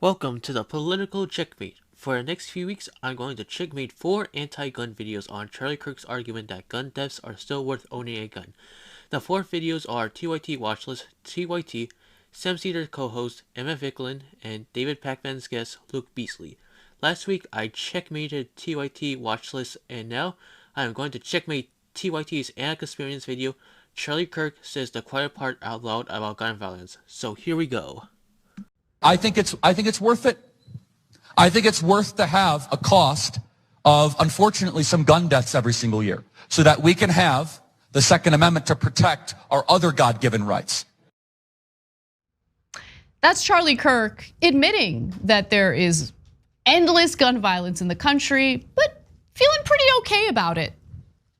Welcome to the Political Checkmate. For the next few weeks, I'm going to checkmate 4 anti-gun videos on Charlie Kirk's argument that gun thefts are still worth owning a gun. The 4 videos are TYT Watchlist, TYT, Sam Cedar co-host Emma Vicklin, and David Pacman's guest Luke Beasley. Last week, I checkmated TYT Watchlist, and now I am going to checkmate TYT's Ana Kasparian's video, Charlie Kirk says the quiet part out loud about gun violence. So here we go. I think it's worth it. I think it's worth to have a cost of, unfortunately, some gun deaths every single year so that we can have the Second Amendment to protect our other God-given rights. That's Charlie Kirk admitting that there is endless gun violence in the country, but feeling pretty okay about it.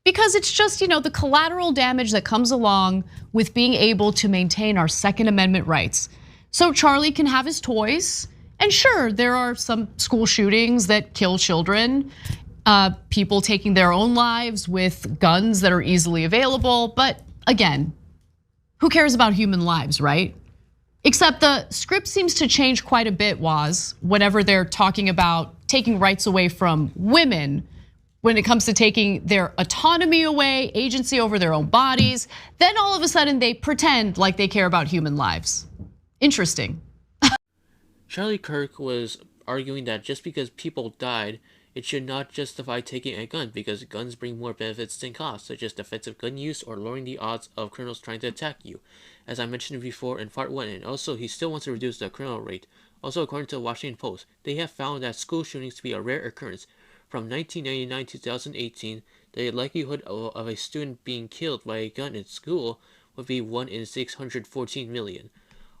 Because it's just, the collateral damage that comes along with being able to maintain our Second Amendment rights. So Charlie can have his toys, and sure, there are some school shootings that kill children, people taking their own lives with guns that are easily available, but again, who cares about human lives, right? Except the script seems to change quite a bit, Waz, whenever they're talking about taking rights away from women, when it comes to taking their autonomy away, agency over their own bodies, then all of a sudden they pretend like they care about human lives. Interesting. Charlie Kirk was arguing that just because people died, it should not justify taking a gun because guns bring more benefits than costs, such as defensive gun use or lowering the odds of criminals trying to attack you, as I mentioned before in part 1, and also he still wants to reduce the criminal rate. Also, according to the Washington Post, they have found that school shootings to be a rare occurrence. From 1999 to 2018, the likelihood of a student being killed by a gun in school would be 1 in 614 million.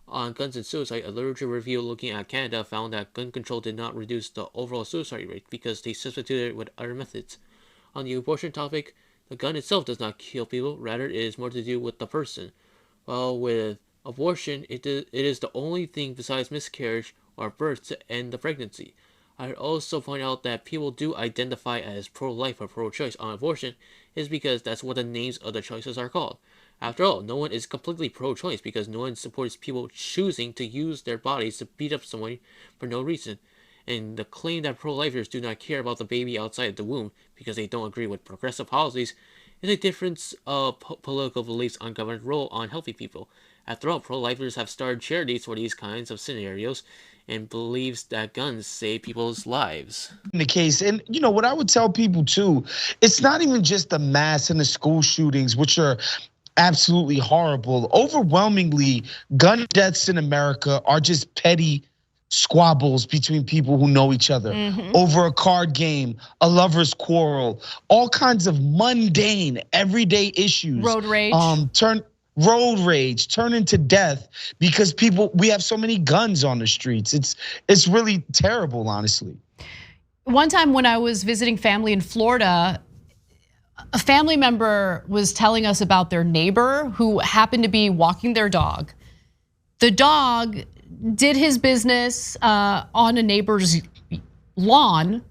On guns and suicide, a literature review looking at Canada found that gun control did not reduce the overall suicide rate because they substituted it with other methods. On the abortion topic, the gun itself does not kill people, rather it is more to do with the person. While with abortion, it is the only thing besides miscarriage or birth to end the pregnancy. I'd also point out that people do identify as pro-life or pro-choice on abortion is because that's what the names of the choices are called. After all, no one is completely pro-choice because no one supports people choosing to use their bodies to beat up someone for no reason. And the claim that pro-lifers do not care about the baby outside the womb because they don't agree with progressive policies is a difference of political beliefs on government role on healthy people. After all, pro-lifers have started charities for these kinds of scenarios and believes that guns save people's lives. In the case, and what I would tell people too, it's not even just the mass and the school shootings, which are absolutely horrible. Overwhelmingly, gun deaths in America are just petty squabbles between people who know each other over a card game, a lover's quarrel, all kinds of mundane, everyday issues. Road rage. Road rage turn into death because we have so many guns on the streets. It's really terrible, honestly. One time when I was visiting family in Florida, a family member was telling us about their neighbor who happened to be walking their dog. The dog did his business on a neighbor's lawn.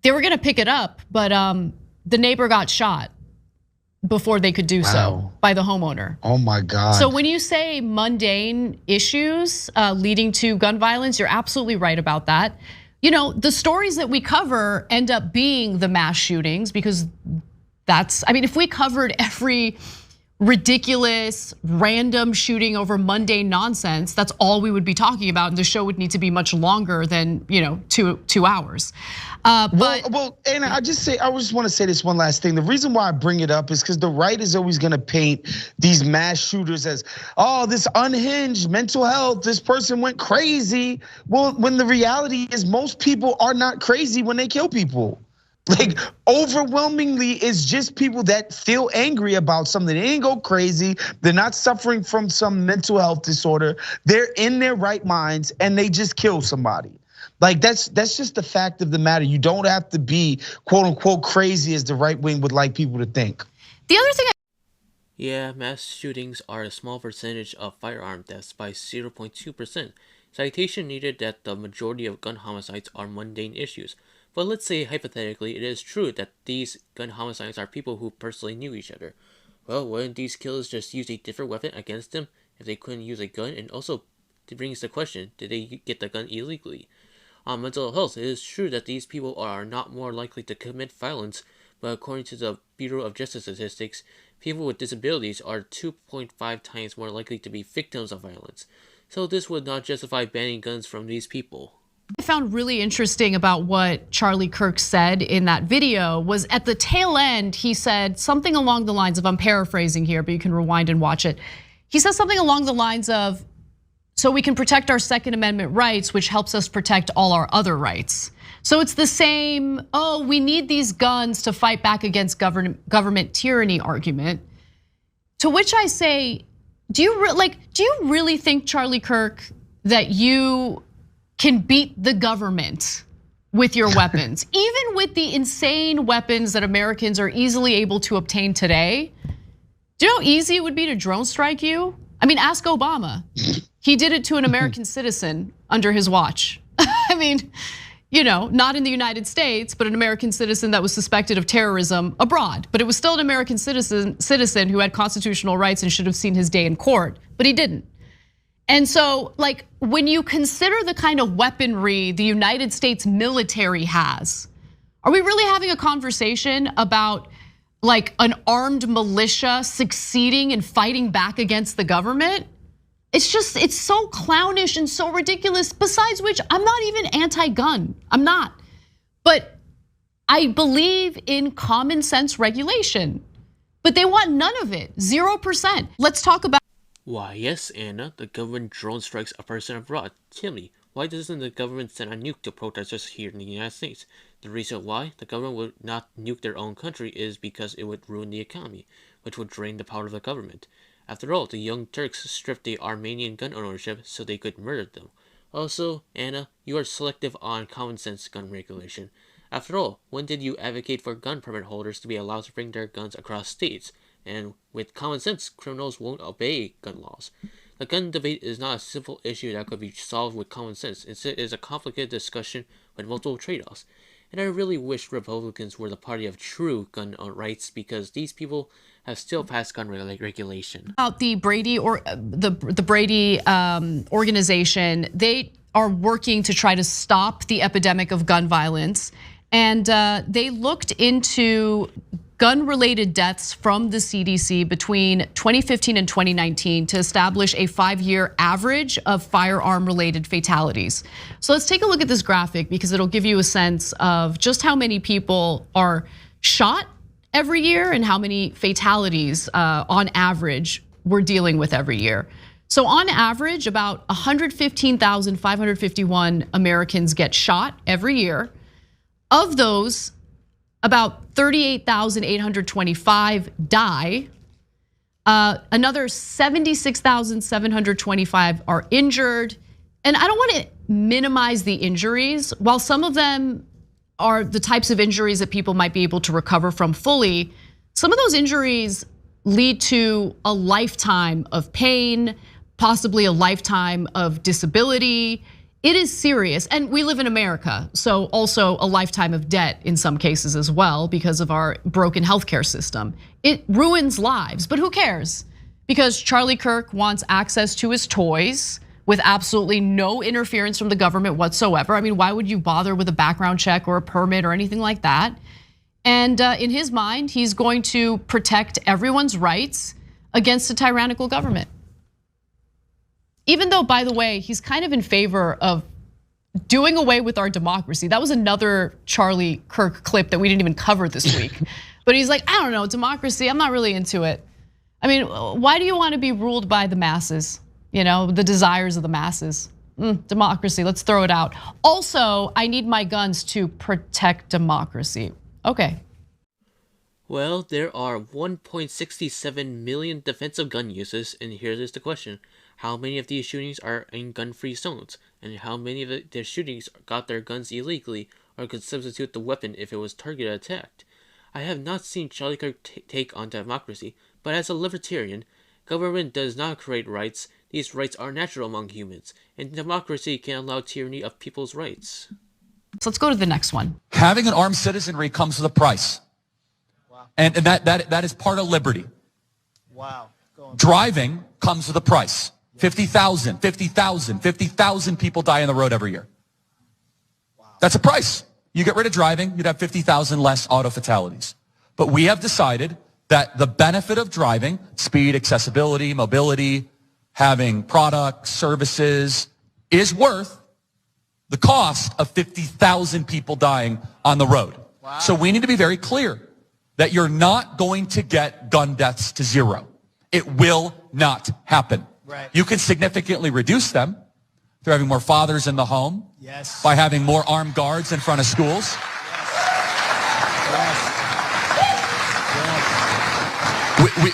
They were gonna pick it up, but the neighbor got shot before they could do so by the homeowner. Oh my God. So when you say mundane issues leading to gun violence, you're absolutely right about that. The stories that we cover end up being the mass shootings because if we covered every ridiculous, random shooting over mundane nonsense, that's all we would be talking about, and the show would need to be much longer than 2 hours. Well, and I just want to say this one last thing. The reason why I bring it up is because the right is always going to paint these mass shooters as, this unhinged mental health. This person went crazy. Well, when the reality is most people are not crazy when they kill people. Like overwhelmingly, it's just people that feel angry about something. They didn't go crazy. They're not suffering from some mental health disorder. They're in their right minds and they just kill somebody. Like that's just the fact of the matter. You don't have to be quote unquote crazy as the right wing would like people to think. The other thing Yeah, mass shootings are a small percentage of firearm deaths by 0.2%. Citation needed that the majority of gun homicides are mundane issues. But let's say hypothetically it is true that these gun homicides are people who personally knew each other. Well, wouldn't these killers just use a different weapon against them if they couldn't use a gun? And also, brings the question, did they get the gun illegally? On mental health, it is true that these people are not more likely to commit violence, but according to the Bureau of Justice statistics, people with disabilities are 2.5 times more likely to be victims of violence. So this would not justify banning guns from these people. I found really interesting about what Charlie Kirk said in that video was at the tail end, he said something along the lines of, I'm paraphrasing here, but you can rewind and watch it. He says something along the lines of, so we can protect our Second Amendment rights, which helps us protect all our other rights. So it's the same, oh, we need these guns to fight back against government tyranny argument. To which I say, do you really think, Charlie Kirk, that you can beat the government with your weapons? Even with the insane weapons that Americans are easily able to obtain today, do you know how easy it would be to drone strike you? I mean, ask Obama. He did it to an American citizen under his watch. I mean, not in the United States, but an American citizen that was suspected of terrorism abroad. But it was still an American citizen who had constitutional rights and should have seen his day in court, but he didn't. And so, like, when you consider the kind of weaponry the United States military has, are we really having a conversation about like an armed militia succeeding in fighting back against the government? It's so clownish and so ridiculous. Besides which, I'm not even anti-gun, I'm not. But I believe in common sense regulation, but they want none of it, 0%. Let's talk about. Why, yes, Anna, the government drone strikes a person abroad. Tell me, why doesn't the government send a nuke to protesters here in the United States? The reason why the government would not nuke their own country is because it would ruin the economy, which would drain the power of the government. After all, the Young Turks stripped the Armenian gun ownership so they could murder them. Also, Anna, you are selective on common sense gun regulation. After all, when did you advocate for gun permit holders to be allowed to bring their guns across states? And with common sense, criminals won't obey gun laws. The gun debate is not a simple issue that could be solved with common sense. Instead, it is a complicated discussion with multiple trade-offs. And I really wish Republicans were the party of true gun rights, because these people have still passed gun regulation. About the Brady or the Brady organization, they are working to try to stop the epidemic of gun violence, and they looked into gun-related deaths from the CDC between 2015 and 2019 to establish a 5-year average of firearm-related fatalities. So let's take a look at this graphic because it'll give you a sense of just how many people are shot every year and how many fatalities on average we're dealing with every year. So on average, about 115,551 Americans get shot every year. Of those, about 38,825 die. Another 76,725 are injured. And I don't want to minimize the injuries. While some of them are the types of injuries that people might be able to recover from fully, some of those injuries lead to a lifetime of pain, possibly a lifetime of disability. It is serious, and we live in America, so also a lifetime of debt in some cases as well because of our broken healthcare system. It ruins lives, but who cares? Because Charlie Kirk wants access to his toys with absolutely no interference from the government whatsoever. I mean, why would you bother with a background check or a permit or anything like that? And in his mind, he's going to protect everyone's rights against a tyrannical government. Even though, by the way, he's kind of in favor of doing away with our democracy. That was another Charlie Kirk clip that we didn't even cover this week. But he's like, I don't know, democracy, I'm not really into it. I mean, why do you want to be ruled by the masses? The desires of the masses. Democracy, let's throw it out. Also, I need my guns to protect democracy. Okay. Well, there are 1.67 million defensive gun uses, and here is the question. How many of these shootings are in gun-free zones? And how many of their shootings got their guns illegally or could substitute the weapon if it was targeted attacked? I have not seen Charlie Kirk take on democracy, but as a libertarian, government does not create rights. These rights are natural among humans, and democracy can allow tyranny of people's rights. So let's go to the next one. Having an armed citizenry comes with a price. Wow. And that is part of liberty. Wow. Driving comes with a price. 50,000 people die on the road every year. That's a price. You get rid of driving, you'd have 50,000 less auto fatalities. But we have decided that the benefit of driving, speed, accessibility, mobility, having products, services, is worth the cost of 50,000 people dying on the road. Wow. So we need to be very clear that you're not going to get gun deaths to zero. It will not happen. Right. You can significantly reduce them through having more fathers in the home, yes, by having more armed guards in front of schools. Yes.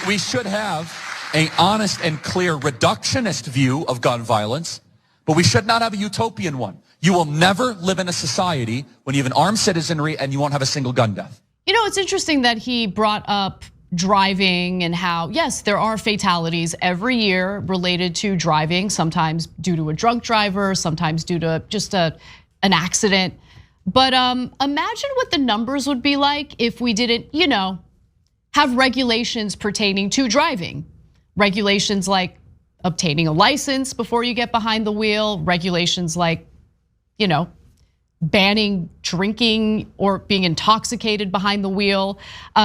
We should have an honest and clear reductionist view of gun violence, but we should not have a utopian one. You will never live in a society when you have an armed citizenry and you won't have a single gun death. You know, it's interesting that he brought up driving and how, yes, there are fatalities every year related to driving, sometimes due to a drunk driver, sometimes due to just an accident. But imagine what the numbers would be like if we didn't, have regulations pertaining to driving. Regulations like obtaining a license before you get behind the wheel, regulations like, banning drinking or being intoxicated behind the wheel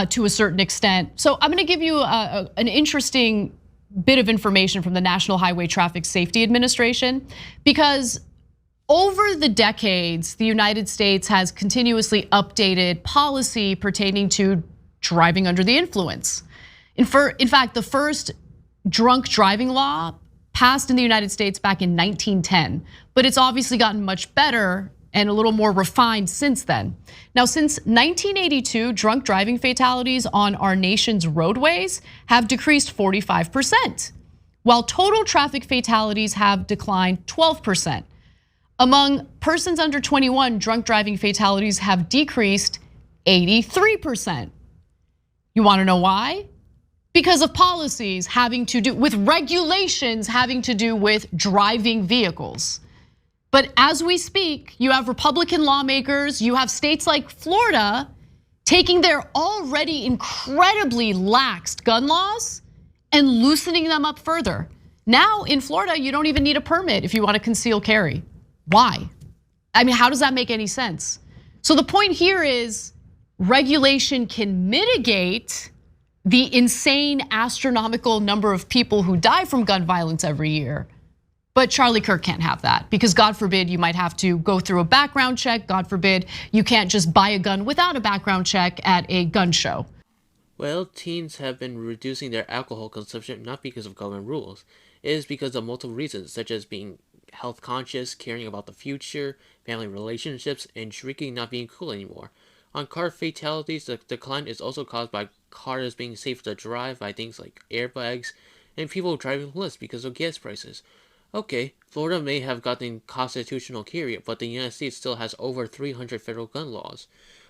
to a certain extent. So I'm gonna give you an interesting bit of information from the National Highway Traffic Safety Administration, because over the decades, the United States has continuously updated policy pertaining to driving under the influence. In fact, the first drunk driving law passed in the United States back in 1910, but it's obviously gotten much better and a little more refined since then. Now, since 1982, drunk driving fatalities on our nation's roadways have decreased 45%, while total traffic fatalities have declined 12%. Among persons under 21, drunk driving fatalities have decreased 83%. You wanna know why? Because of policies having to do with regulations having to do with driving vehicles. But as we speak, you have Republican lawmakers, you have states like Florida taking their already incredibly laxed gun laws and loosening them up further. Now in Florida, you don't even need a permit if you want to conceal carry. Why? I mean, how does that make any sense? So the point here is regulation can mitigate the insane astronomical number of people who die from gun violence every year. But Charlie Kirk can't have that, because God forbid you might have to go through a background check. God forbid you can't just buy a gun without a background check at a gun show. Well, teens have been reducing their alcohol consumption not because of government rules. It is because of multiple reasons, such as being health conscious, caring about the future, family relationships, and drinking not being cool anymore. On car fatalities, the decline is also caused by cars being safer to drive, by things like airbags, and people driving less because of gas prices. Okay, Florida may have gotten constitutional carry, but the United States still has over 300 federal gun laws.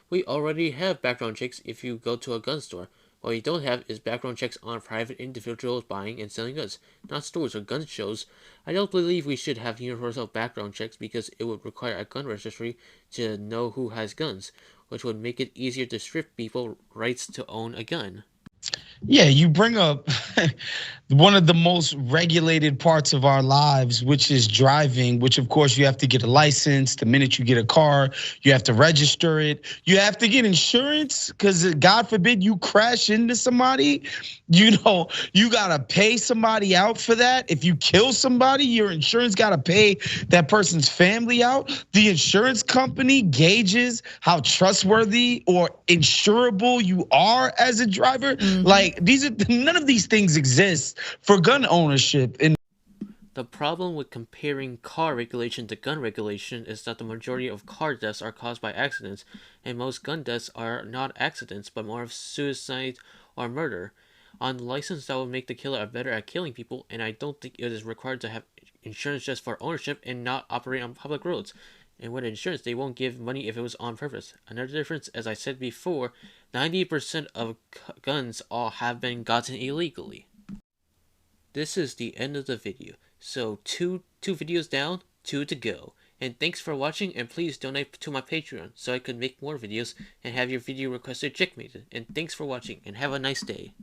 We already have background checks if you go to a gun store. What we don't have is background checks on private individuals buying and selling guns, not stores or gun shows. I don't believe we should have universal background checks because it would require a gun registry to know who has guns, which would make it easier to strip people rights to own a gun. Yeah, you bring up one of the most regulated parts of our lives, which is driving, which of course you have to get a license. The minute you get a car, you have to register it. You have to get insurance because God forbid you crash into somebody, you gotta pay somebody out for that. If you kill somebody, your insurance gotta pay that person's family out. The insurance company gauges how trustworthy or insurable you are as a driver. Like none of these things exist for gun ownership. The problem with comparing car regulation to gun regulation is that the majority of car deaths are caused by accidents, and most gun deaths are not accidents but more of suicide or murder. On license, that would make the killer better at killing people, and I don't think it is required to have insurance just for ownership and not operate on public roads. And with insurance, they won't give money if it was on purpose. Another difference, as I said before, 90% of guns all have been gotten illegally. This is the end of the video. So two videos down, 2 to go. And thanks for watching, and please donate to my Patreon so I could make more videos and have your video requested checkmated. And thanks for watching, and have a nice day.